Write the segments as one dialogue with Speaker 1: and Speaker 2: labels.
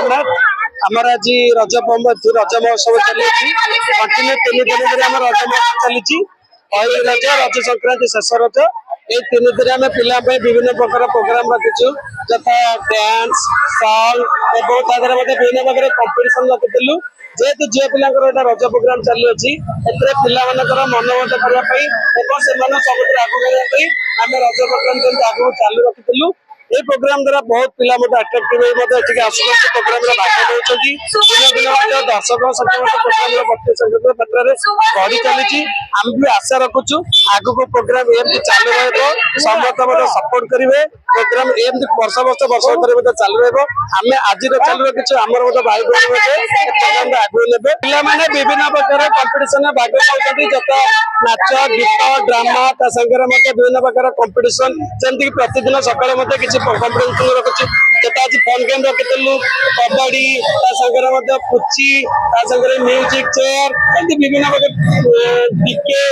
Speaker 1: जगन्नाथ आमर आज रज रज महोत्सव चली कंटिन्यू 3 दिन धरी आम रज महोत्सव चली पहली रज रज संक्रांति शेष रज ये 3 दिन आम पिला विभिन्न प्रकार प्रोग्राम रखीचु जथा डांस सॉन्ग और विभिन्न प्रकार कंपिटिशन रखिलु जेहेतु झील पिला रज प्रोग्राम चली अच्छी पिला मनोबत करने सब आगे आम रज प्रोग्राम आगे चालू रखिलु ये प्रोग्राम द्वारा बहुत पिला अट्राक्टिव आसुच्च प्रोग्राम दिन दिन दर्शक संख्या प्रोग्राम बत्तीस क्षेत्र में बढ़ी चली आम भी आशा रखुचु आग को प्रोग्राम एमती चालू रहा सपोर्ट करेंगे प्रोग्राम एमती वर्ष वर्ष चालू रहा आज चालू रखीचु आम भाई बहन आगे ने पे विभिन्न प्रकार कंपिटिशन भाग नौकरी जता नाच गीत ड्रामा विभिन्न प्रकार कंपिटिशन जमती प्रतिदिन सकाल कंपिटिशन रखुची जता आज फन गेम रखिलु कबड्डी पुची म्यूजिक चेयर विभिन्न प्रकार टिके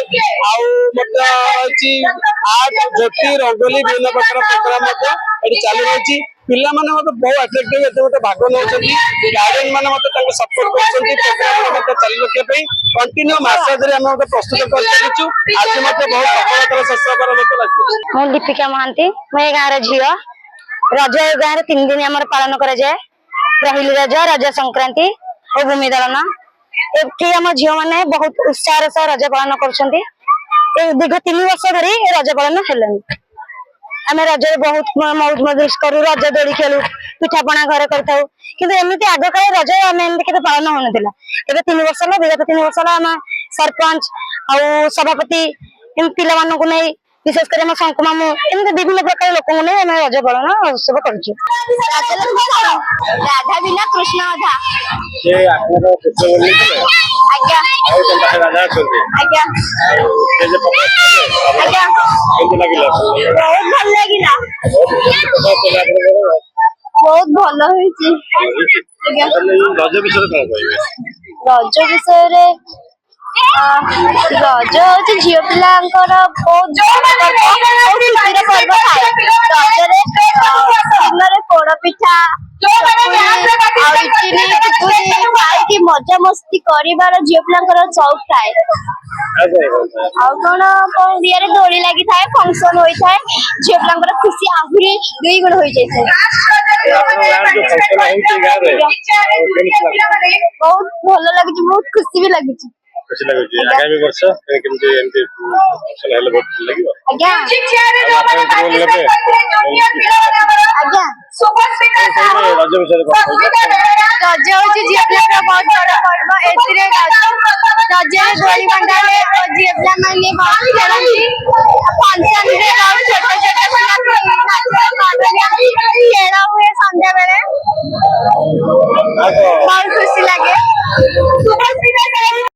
Speaker 1: आर्ट झोटी रंगोली विभिन्न प्रकार प्रोग्राम चालू रही पिला माने बहुत अट्राक्टिव एते भाग नौ गार्डियन मैंने सपोर्ट कर चालू रखापी कंटिन्यू मास धरी आम प्रस्तुत कर चलीचु आज बहुत सफलतार शेष हबार मत लगे।
Speaker 2: दीपिका महांती मैं गाँव झील रज गाँव 3 दिन आम पालन कराए पहली रज रज संक्रांति और भूमि दलन ये आम झील मैंने बहुत उत्साह सह रज पालन कर दीर्घ 3 वर्ष धरी रज पालन है आम रज बहुत मौज मजलिस करूँ रज दोड़ी खेलु पिठापणा घर करमती आग काल रज आम एमती पालन होना 3 वर्ष विगत 3 वर्ष आम सरपंच आ सभापति पिला नहीं विशेषकर आम शंकु मामू एमती विभिन्न प्रकार लोक नहीं रज पालन उत्सव कर
Speaker 3: राधा बिना कृष्ण अधा बहुत भल
Speaker 1: रज विषय
Speaker 3: रज विषय रज हूँ झील पिला बहुत पर्व थाए रजरे पोड़ पिठा खाई मजा मस्ती कर झील पिला शौक थाए कौन दिया दोली लगी थाए फंक्शन होता है झील पिला खुशी आहरी 2 गुण हो जाए बहुत भल लगी बहुत खुशी भी लगी
Speaker 1: खुशी लगे आगामी वर्ष केमती एमती फंक्शन हेले बहुत भल लागिवो
Speaker 3: आज्ञा
Speaker 1: रज विषय
Speaker 3: रज हूँ झील पिला बहुत बड़ा पर्व रज दोली बंधाए झील पिला बहुत खेलती